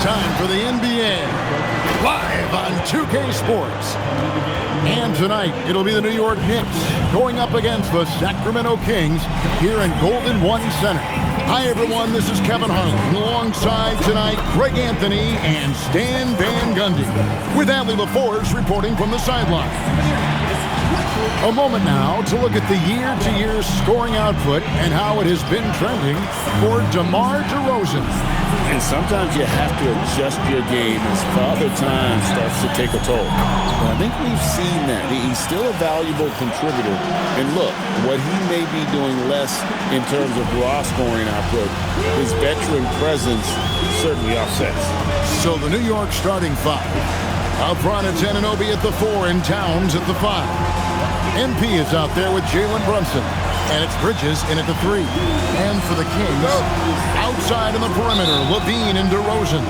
time for the NBA, live on 2K Sports. And tonight, it'll be the New York Knicks going up against the Sacramento Kings here in Golden One Center. Hi, everyone. This is Kevin Harlan. Alongside tonight, Greg Anthony and Stan Van Gundy, with Allie LaForce reporting from the sideline. A moment now to look at the year-to-year scoring output and how it has been trending for DeMar DeRozan. And sometimes you have to adjust your game as Father Time starts to take a toll. But I think we've seen that. He's still a valuable contributor. And look, what he may be doing less in terms of raw scoring output, his veteran presence certainly offsets. So the New York starting five. Out front, it's Anunoby at the 4 and Towns at the 5. MP is out there with Jalen Brunson. And it's Bridges in at the 3. And for the Kings, outside on the perimeter, LaVine and DeRozan.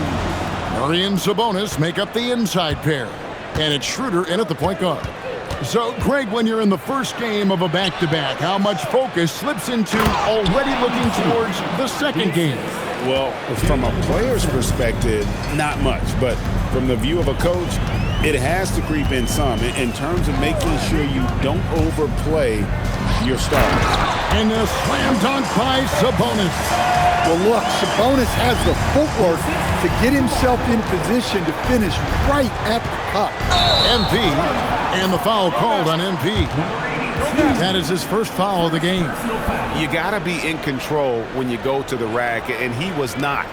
Murray and Sabonis make up the inside pair. And it's Schroeder in at the point guard. So, Greg, when you're in the first game of a back-to-back, how much focus slips into already looking towards the second game? Well, from a player's perspective, not much. But from the view of a coach, it has to creep in some in terms of making sure you don't overplay your starters. And a slam dunk by Sabonis. Well, look, Sabonis has the footwork to get himself in position to finish right at the cup. MP, and the foul called on MP. That is his first foul of the game. You got to be in control when you go to the rack, and he was not.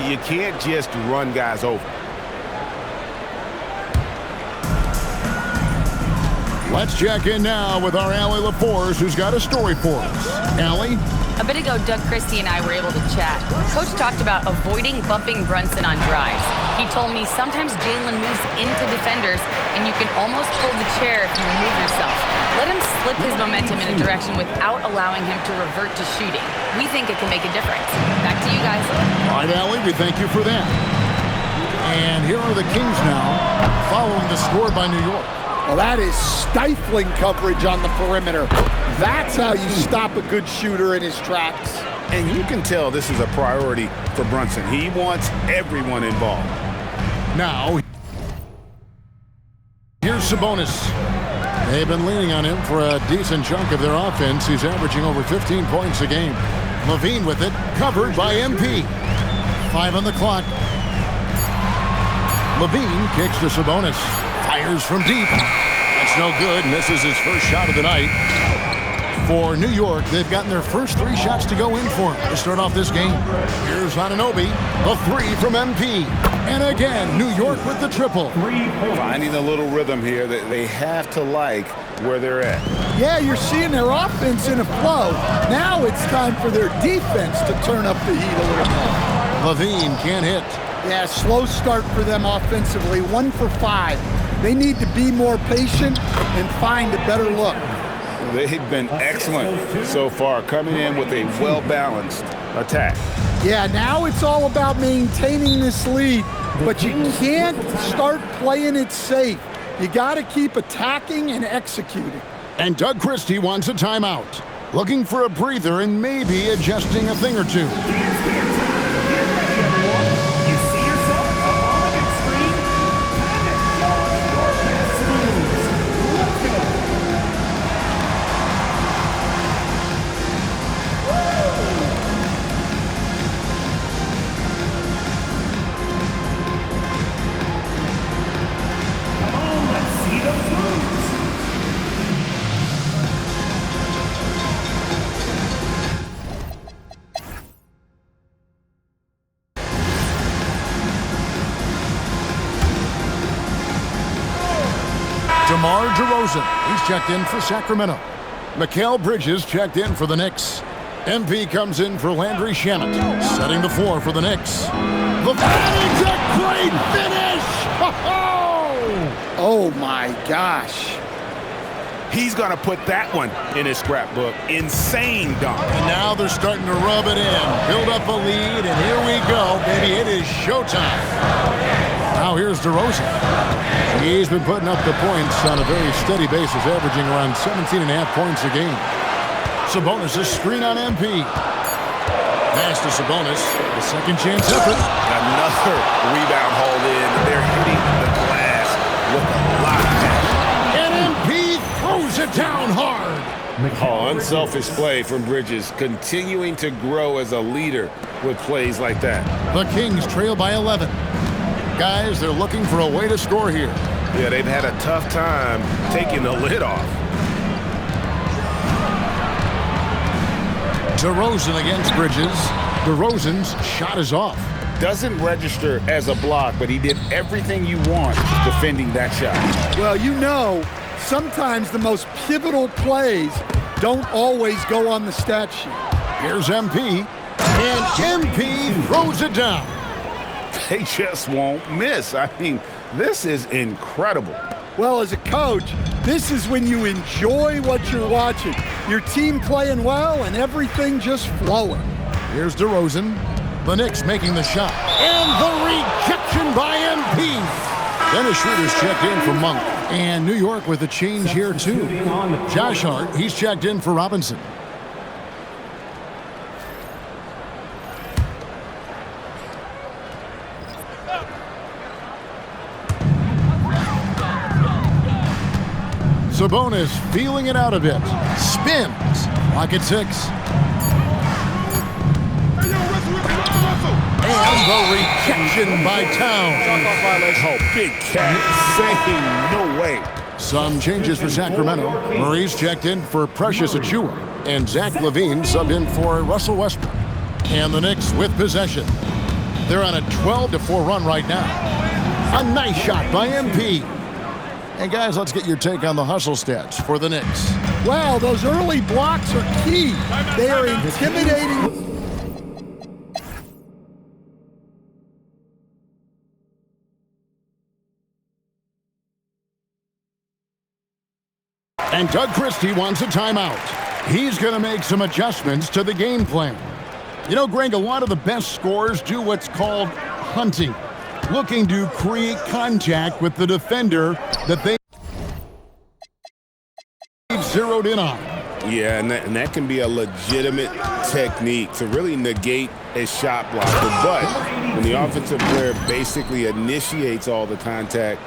You can't just run guys over. Let's check in now with our Allie LaForce, who's got a story for us. Allie? A bit ago, Doug Christie and I were able to chat. Coach talked about avoiding bumping Brunson on drives. He told me sometimes Jalen moves into defenders, and you can almost pull the chair if you remove yourself. Let him slip his momentum in a direction without allowing him to revert to shooting. We think it can make a difference. Back to you guys. All right, Allie, we thank you for that. And here are the Kings now, following the score by New York. Well, that is stifling coverage on the perimeter. That's how you stop a good shooter in his tracks. And you can tell this is a priority for Brunson. He wants everyone involved. Now, here's Sabonis. They've been leaning on him for a decent chunk of their offense. He's averaging over 15 points a game. LaVine with it, covered by MP. 5 on the clock. LaVine kicks to Sabonis. Fires from deep. That's no good, and this is his first shot of the night. For New York, they've gotten their first 3 shots to go in for him to start off this game. Here's Anunoby, a 3 from MP. And again, New York with the triple. Finding a little rhythm here that they have to like where they're at. Yeah, you're seeing their offense in a flow. Now it's time for their defense to turn up the heat a little more. LaVine can't hit. Yeah, slow start for them offensively, 1 for 5. They need to be more patient and find a better look. They've been excellent so far, coming in with a well-balanced attack. Yeah, now it's all about maintaining this lead, but you can't start playing it safe. You got to keep attacking and executing. And Doug Christie wants a timeout, looking for a breather and maybe adjusting a thing or two. DeMar DeRozan, he's checked in for Sacramento. Mikal Bridges checked in for the Knicks. MP comes in for Landry Shamet, setting the floor for the Knicks. LaVine, a great finish! Oh my gosh. He's going to put that one in his scrapbook. Insane dunk. And now they're starting to rub it in, build up a lead, and here we go, baby. It is showtime. Now here's DeRozan. He's been putting up the points on a very steady basis, averaging around 17.5 points a game. Sabonis' screen on MP. Pass to Sabonis. The second chance effort. Another rebound hauled in. They're hitting the glass with a lot of passion. And MP throws it down hard. Oh, unselfish play from Bridges, continuing to grow as a leader with plays like that. The Kings trail by 11. Guys, they're looking for a way to score here. Yeah, they've had a tough time taking the lid off. DeRozan against Bridges. DeRozan's shot is off. Doesn't register as a block, but he did everything you want defending that shot. Well, you know, sometimes the most pivotal plays don't always go on the stat sheet. Here's MP. And MP throws it down. They just won't miss. I mean, this is incredible. Well, as a coach, this is when you enjoy what you're watching. Your team playing well and everything just flowing. Here's DeRozan. The Knicks making the shot. And the rejection by MP. Dennis Schroeder's checked in for Monk. And New York with a change here, too. Josh Hart, he's checked in for Robinson. Sabonis feeling it out a bit. Spins. Clock at 6. And the rejection by Towns. Oh, big cat saying no way. Some changes for Sacramento. Murray's checked in for Precious Achiuwa. And Zach LaVine subbed in for Russell Westbrook. And the Knicks with possession. They're on a 12-4 run right now. A nice shot by MP. And guys, let's get your take on the hustle stats for the Knicks. Well, those early blocks are key. They are intimidating. And Doug Christie wants a timeout. He's going to make some adjustments to the game plan. You know, Greg, a lot of the best scorers do what's called hunting, looking to create contact with the defender that they've zeroed in on. Yeah, and that can be a legitimate technique to really negate a shot blocker. But when the offensive player basically initiates all the contact,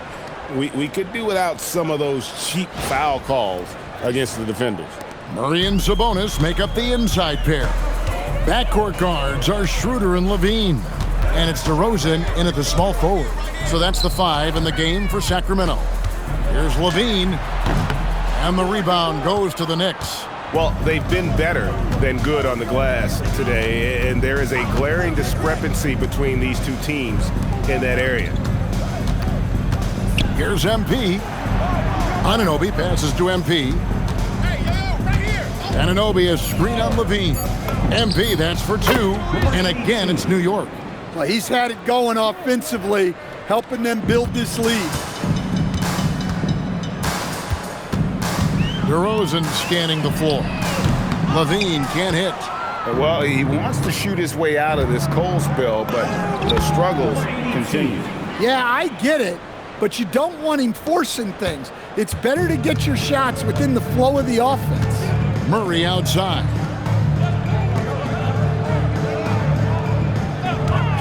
we could do without some of those cheap foul calls against the defenders. Murray and Sabonis make up the inside pair. Backcourt guards are Schroeder and LaVine. And it's DeRozan in at the small forward. So that's the 5 in the game for Sacramento. Here's LaVine. And the rebound goes to the Knicks. Well, they've been better than good on the glass today, and there is a glaring discrepancy between these two teams in that area. Here's MP. Anunoby passes to MP. Anunoby is screen on LaVine. MP, that's for 2. And again, it's New York. Well, he's had it going offensively, helping them build this lead. DeRozan scanning the floor. LaVine can't hit. Well, he wants to shoot his way out of this cold spell, but the struggles continue. Yeah, I get it, but you don't want him forcing things. It's better to get your shots within the flow of the offense. Murray outside.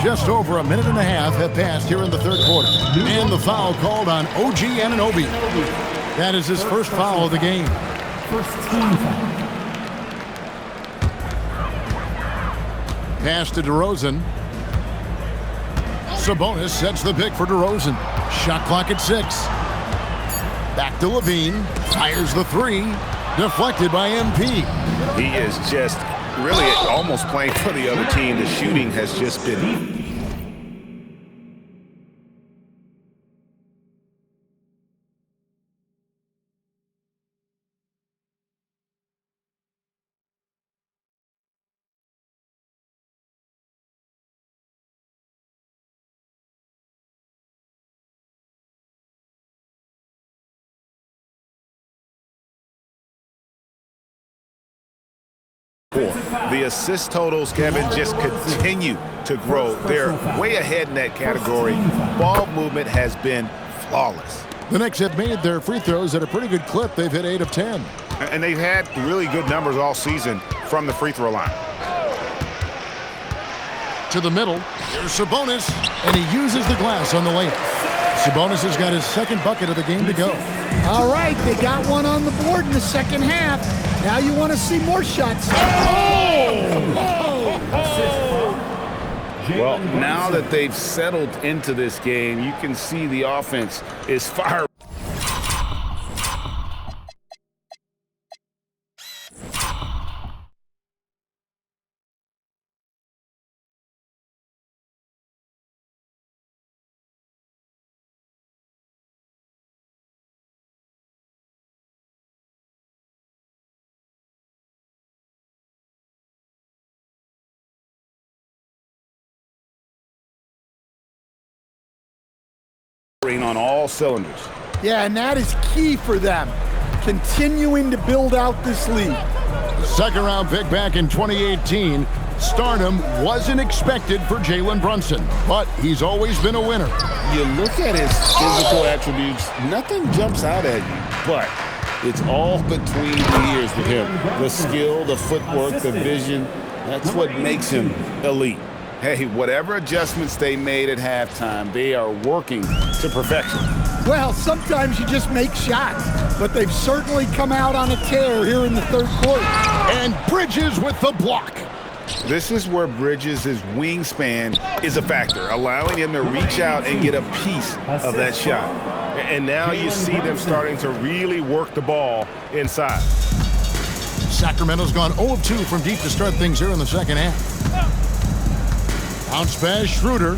Just over a minute and a half have passed here in the third quarter. And the foul called on OG Anunoby. That is his first foul of the game. First team foul. Pass to DeRozan. Sabonis sets the pick for DeRozan. Shot clock at 6. Back to LaVine. Fires the 3. Deflected by MP. He is just really almost playing for the other team. The shooting has just been... The assist totals, Kevin, just continue to grow. They're way ahead in that category. Ball movement has been flawless. The Knicks have made their free throws at a pretty good clip. They've hit 8 of 10. And they've had really good numbers all season from the free throw line. To the middle. Here's Sabonis. And he uses the glass on the layup. Sabonis has got his second bucket of the game to go. All right, they got one on the board in the second half. Now you want to see more shots. Well, now that they've settled into this game, you can see the offense is firing. On all cylinders. Yeah, and that is key for them, continuing to build out this lead. Second round pick back in 2018. Stardom wasn't expected for Jalen Brunson, but he's always been a winner. You look at his physical attributes, nothing jumps out at you, but it's all between the ears with him. The skill, the footwork, the vision, that's what makes him elite. Hey, whatever adjustments they made at halftime, They are working to perfection. Well, sometimes you just make shots, but they've certainly come out on a tear here in the third quarter. And Bridges with the block. this is where Bridges' wingspan is a factor, allowing him to reach out and get a piece of that shot. And now you see them starting to really work the ball inside. Sacramento's gone 0 of 2 from deep to start things here in the second half. Bounce pass, Schroeder.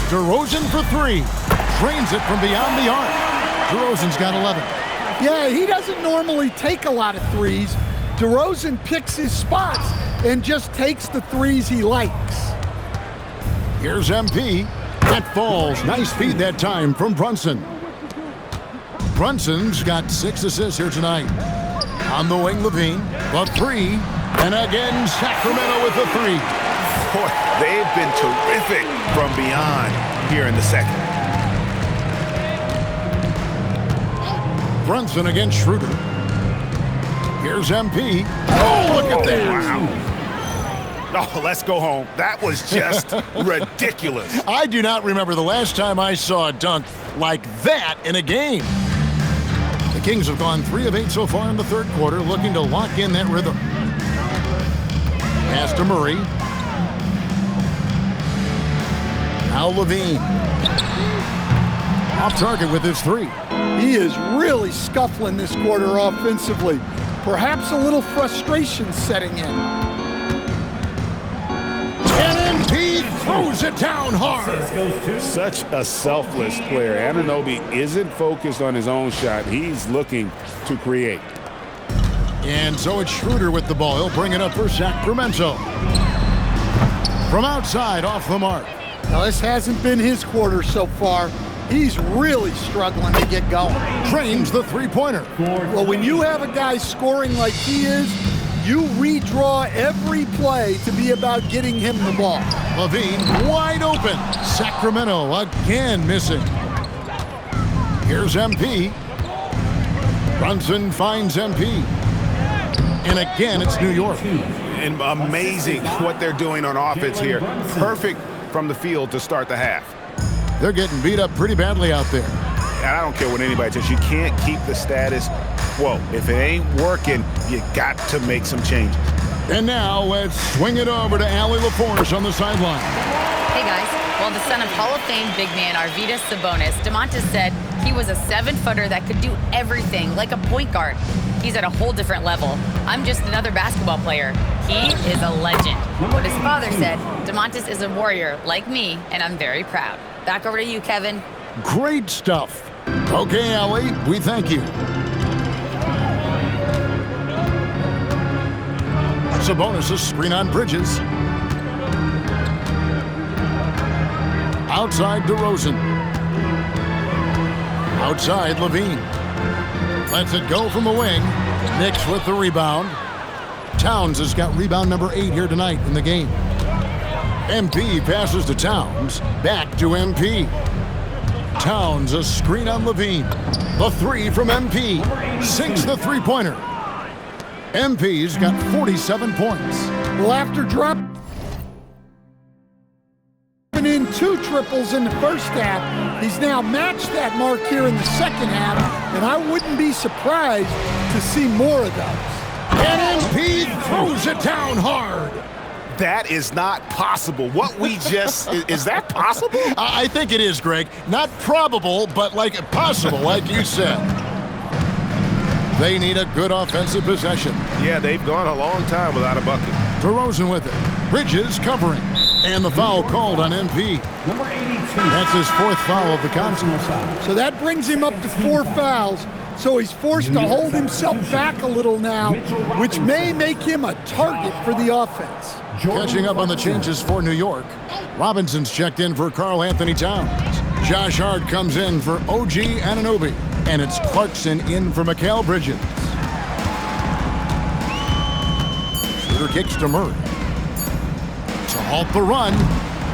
DeRozan for three. Drains it from beyond the arc. DeRozan's got 11. Yeah, he doesn't normally take a lot of threes. DeRozan picks his spots and just takes the threes he likes. Here's MP. That falls. Nice feed that time from Brunson. Brunson's got 6 assists here tonight. On the wing, Levine. The three. And again, Sacramento with the three. Boy, they've been terrific from beyond here in the second. Brunson against Schroeder. Here's MP. Oh, look at that. Wow. Oh, let's go home. That was just ridiculous. I do not remember the last time I saw a dunk like that in a game. The Kings have gone 3 of 8 so far in the third quarter, looking to lock in that rhythm. Pass to Murray. Now Levine. Off target with his three. He is really scuffling this quarter offensively. Perhaps a little frustration setting in. And MP throws it down hard. Such a selfless player. Anunoby isn't focused on his own shot. He's looking to create. And so it's Schroeder with the ball. He'll bring it up for Sacramento. From outside, off the mark. Now, this hasn't been his quarter so far. He's really struggling to get going. Trains the three-pointer. Well, when you have a guy scoring like he is, you redraw every play to be about getting him the ball. Levine wide open. Sacramento again missing. Here's MP. Brunson finds MP. And again, it's New York. And amazing what they're doing on offense here. Perfect from the field to start the half. They're getting beat up pretty badly out there. And I don't care what anybody says. You can't keep the status quo. If it ain't working, you got to make some changes. And now let's swing it over to Allie LaForce on the sideline. Hey, guys. Well, the son of Hall of Fame big man Arvydas Sabonis, Domantas said he was a 7-footer that could do everything, like a point guard. He's at a whole different level. I'm just another basketball player. He is a legend. What his father said, Domantas is a warrior like me, and I'm very proud. Back over to you, Kevin. Great stuff. Okay, Allie, we thank you. Sabonis' screen on Bridges. Outside DeRozan. Outside Levine. Lets it go from the wing. Knicks with the rebound. Towns has got rebound number 8 here tonight in the game. MP passes to Towns. Back to MP. Towns, a screen on Levine. The three from MP. Sinks the three-pointer. MP's got 47 points. Well, after drop. 2 triples in the first half. He's now matched that mark here in the second half, and I wouldn't be surprised to see more of those. And MP throws it down hard. That is not possible. What we just, is that possible? I think it is, Greg. Not probable, but like possible, like you said. They need a good offensive possession. Yeah, they've gone a long time without a bucket. DeRozan with it. Bridges covering. And the foul called on MP. Number 82. That's his 4th foul of the contest. So that brings him up to 4 fouls. So he's forced to hold himself back a little now, which may make him a target for the offense. Catching up on the changes for New York. Robinson's checked in for Karl Anthony Towns. Josh Hart comes in for OG Anunoby. And it's Clarkson in for Mikal Bridges. Schroeder kicks to Murray. To halt the run.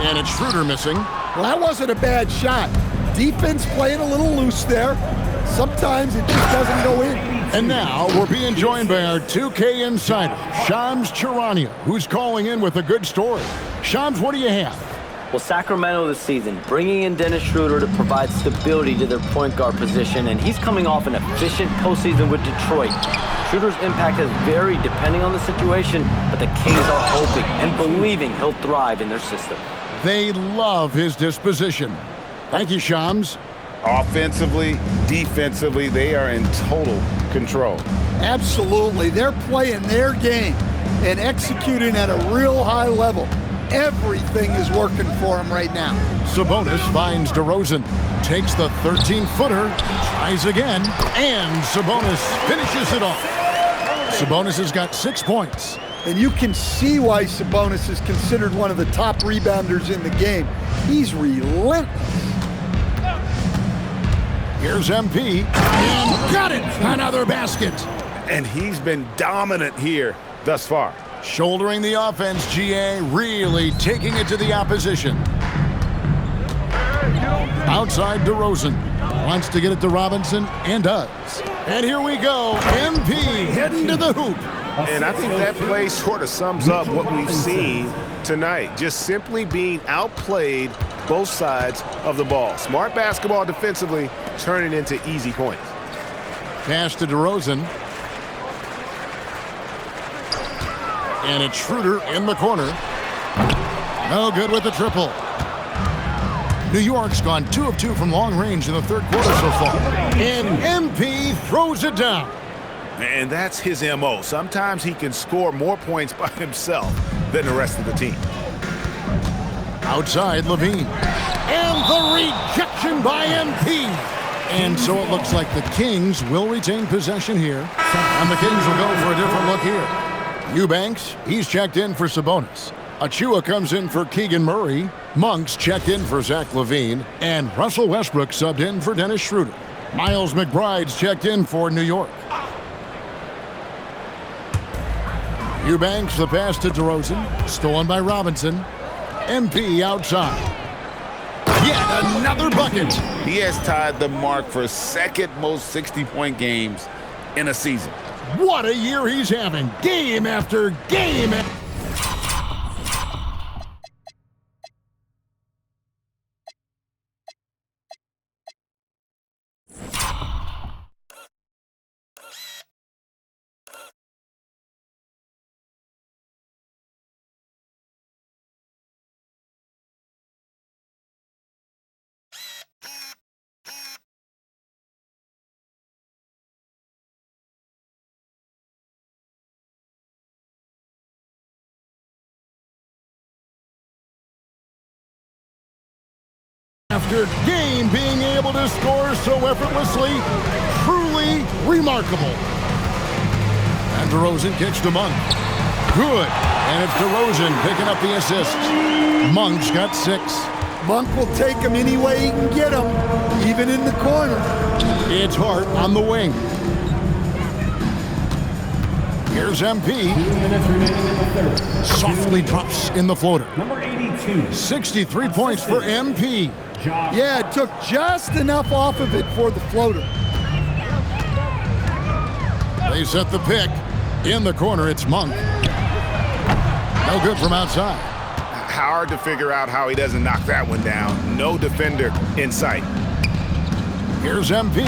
And it's Schroeder missing. Well, that wasn't a bad shot. Defense playing a little loose there. Sometimes it just doesn't go in. And now we're being joined by our 2K insider, Shams Charania, who's calling in with a good story. Shams, what do you have? Well, Sacramento this season, bringing in Dennis Schroeder to provide stability to their point guard position, and he's coming off an efficient postseason with Detroit. Schroeder's impact has varied depending on the situation, but the Kings are hoping and believing he'll thrive in their system. They love his disposition. Thank you, Shams. Offensively, defensively, they are in total control. Absolutely. They're playing their game and executing at a real high level. Everything is working for him right now. Sabonis finds DeRozan, takes the 13-footer, tries again, and Sabonis finishes it off. Sabonis has got 6 points. And you can see why Sabonis is considered one of the top rebounders in the game. He's relentless. Here's MP, and got it! Another basket. And he's been dominant here thus far. Shouldering the offense, GA really taking it to the opposition. Outside DeRozan. Wants to get it to Robinson, and does. And here we go. MP heading to the hoop. And I think that play sort of sums up what we've seen tonight. Just simply being outplayed both sides of the ball. Smart basketball defensively, turning into easy points. Pass to DeRozan. And it's Schroeder in the corner. No good with the triple. New York's gone 2 of 2 from long range in the 3rd quarter so far. And MP throws it down. And that's his MO. Sometimes he can score more points by himself than the rest of the team. Outside Levine. And the rejection by MP. And so it looks like the Kings will retain possession here. And the Kings will go for a different look here. Eubanks, he's checked in for Sabonis. Achua comes in for Keegan Murray. Monk's checked in for Zach LaVine. And Russell Westbrook subbed in for Dennis Schroeder. Miles McBride's checked in for New York. Eubanks, the pass to DeRozan. Stolen by Robinson. MP outside. Yet another bucket. He has tied the mark for 2nd most 60-point games in a season. What a year he's having. Game after game. After game being able to score so effortlessly, truly remarkable. And DeRozan kicks to Monk. Good. And it's DeRozan picking up the assist. Monk's got 6. Monk will take him any way he can get him, even in the corner. It's Hart on the wing. Here's MP. 2 minutes remaining in the 3rd. Softly drops in the floater. Number 82. 63 points for MP. Yeah, it took just enough off of it for the floater. They set the pick. In the corner, it's Monk. No good from outside. hard to figure out how he doesn't knock that one down. No defender in sight. Here's MP.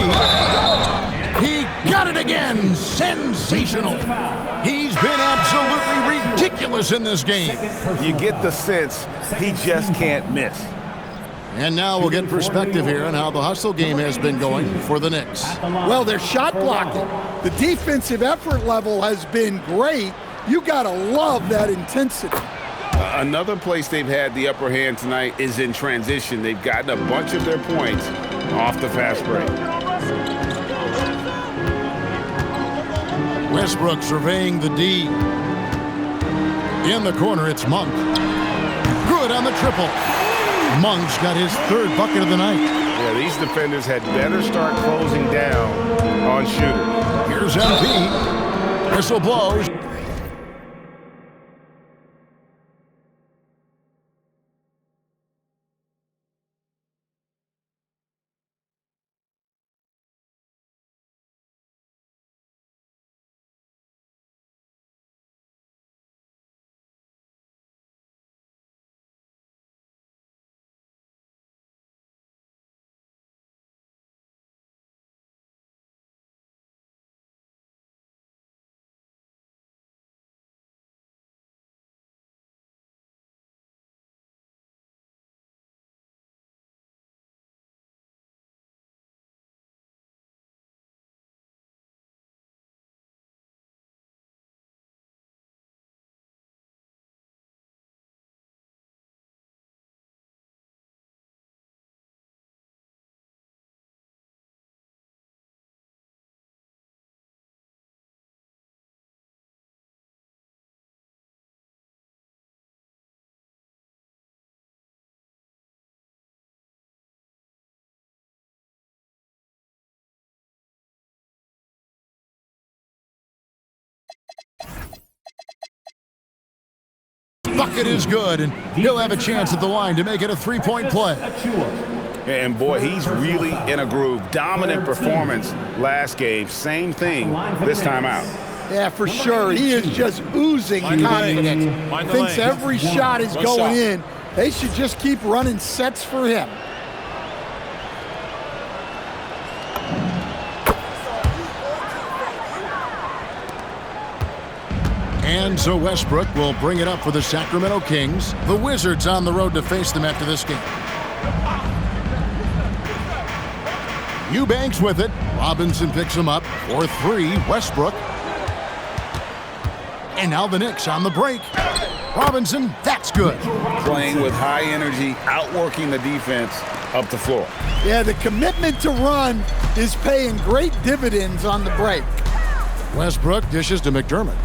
He got it again. Sensational. He's been absolutely ridiculous in this game. You get the sense he just can't miss. And now we'll get perspective here on how the hustle game has been going for the Knicks. Well, they're shot blocking. The defensive effort level has been great. You got to love that intensity. Another place they've had the upper hand tonight is in transition. They've gotten a bunch of their points off the fast break. Westbrook surveying the D. In the corner, it's Monk. Good on the triple. Monk's got his third bucket of the night. Yeah, these defenders had better start closing down on Shooter. Here's MP. Whistle blows. Bucket is good, and he'll have a chance at the line to make it a three-point play. And boy, he's really in a groove. Dominant performance last game. Same thing this time out. Yeah, for sure. He is just oozing confidence. Thinks every shot is going in. They should just keep running sets for him. And so Westbrook will bring it up for the Sacramento Kings. The Wizards on the road to face them after this game. Eubanks with it. Robinson picks him up for three. Westbrook. And now the Knicks on the break. Robinson, that's good. Playing with high energy, outworking the defense up the floor. Yeah, the commitment to run is paying great dividends on the break. Westbrook dishes to McDermott.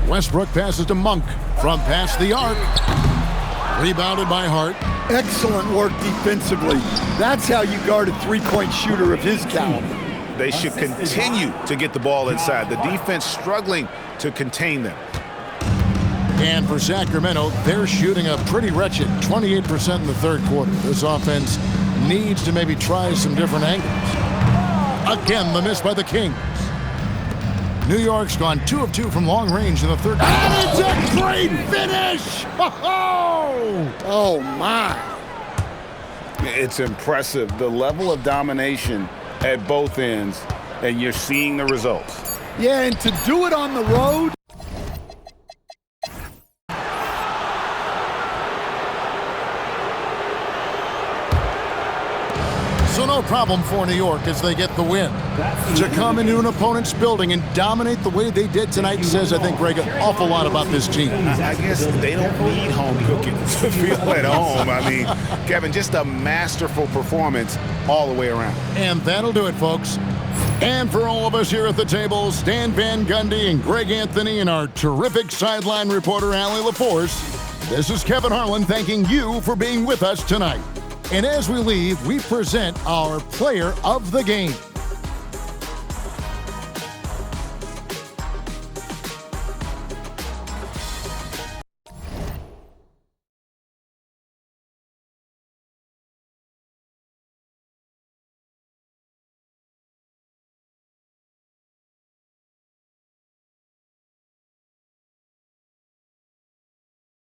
Westbrook passes to Monk from past the arc. Rebounded by Hart. Excellent work defensively. That's how you guard a three-point shooter of his caliber. They should continue to get the ball inside. The defense struggling to contain them. And for Sacramento, they're shooting a pretty wretched 28% in the third quarter. This offense needs to maybe try some different angles. Again, the miss by the Kings. New York's gone 2 of 2 from long range in the third. And it's a great finish! Oh, my. It's impressive, the level of domination at both ends, and you're seeing the results. Yeah, and to do it on the road. So no problem for New York as they get the win. To come into an opponent's building and dominate the way they did tonight says, I think, Greg, an awful lot about this team. I guess they don't need home cooking to feel at home. I mean, Kevin, just a masterful performance all the way around. And that'll do it, folks. And for all of us here at the table, Stan Van Gundy and Greg Anthony and our terrific sideline reporter, Allie LaForce, this is Kevin Harlan thanking you for being with us tonight. And as we leave, we present our player of the game.